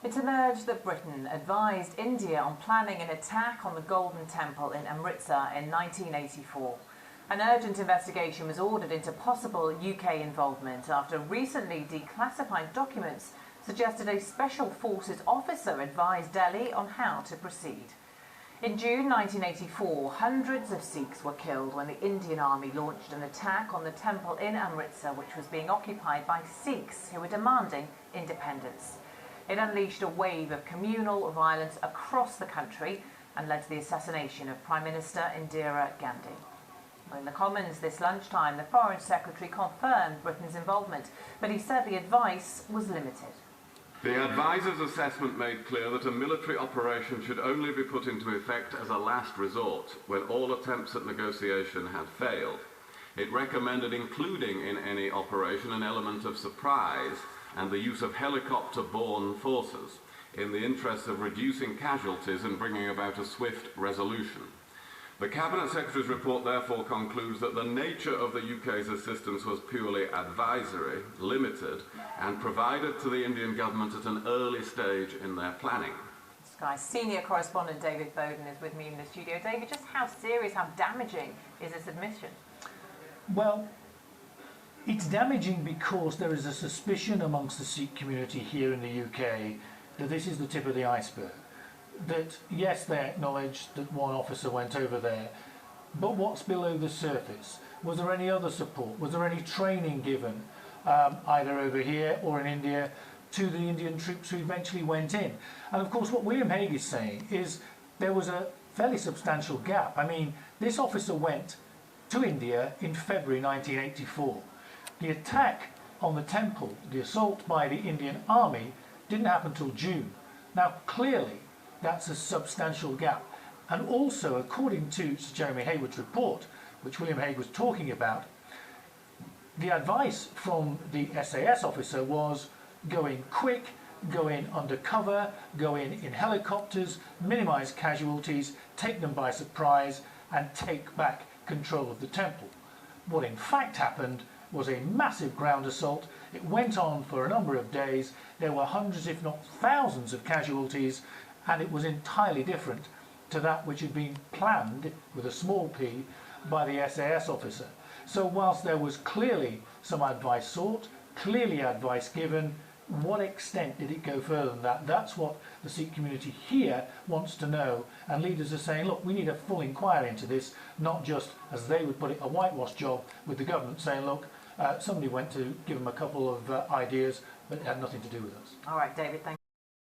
It's emerged that Britain advised India on planning an attack on the Golden Temple in Amritsar in 1984. An urgent investigation was ordered into possible UK involvement after recently declassified documents suggested a Special Forces officer advised Delhi on how to proceed. In June 1984, hundreds of Sikhs were killed when the Indian Army launched an attack on the temple in Amritsar, which was being occupied by Sikhs who were demanding independence. It unleashed a wave of communal violence across the country and led to the assassination of Prime Minister Indira Gandhi. In the Commons this lunchtime, the Foreign Secretary confirmed Britain's involvement, but he said the advice was limited. The advisor's assessment made clear that a military operation should only be put into effect as a last resort when all attempts at negotiation had failed. It recommended including in any operation an element of surprise and the use of helicopter-borne forces in the interest of reducing casualties and bringing about a swift resolution. The Cabinet Secretary's report therefore concludes that the nature of the UK's assistance was purely advisory, limited, and provided to the Indian government at an early stage in their planning. Sky's senior correspondent David Bowden is with me in the studio. David, just how serious, how damaging is this admission? Well, it's damaging because there is a suspicion amongst the Sikh community here in the UK that this is the tip of the iceberg. That, yes, they acknowledge that one officer went over there, but what's below the surface? Was there any other support? Was there any training given, either over here or in India, to the Indian troops who eventually went in? And of course, what William Hague is saying is there was a fairly substantial gap. I mean, this officer went to India in February 1984. The attack on the temple, the assault by the Indian Army, didn't happen until June. Now, clearly, that's a substantial gap. And also, according to Sir Jeremy Hayward's report, which William Hague was talking about, the advice from the SAS officer was go in quick, go in undercover, go in helicopters, minimise casualties, take them by surprise, and take back control of the temple. What in fact happened was a massive ground assault. It went on for a number of days. There were hundreds, if not thousands, of casualties, and it was entirely different to that which had been planned, with a small p, by the SAS officer. So whilst there was clearly some advice sought, clearly advice given, what extent did it go further than that? That's what the Sikh community here wants to know, and leaders are saying, look, we need a full inquiry into this, not just, as they would put it, a whitewash job with the government saying, look, somebody went to give them a couple of ideas, but it had nothing to do with us. All right, David, thank you.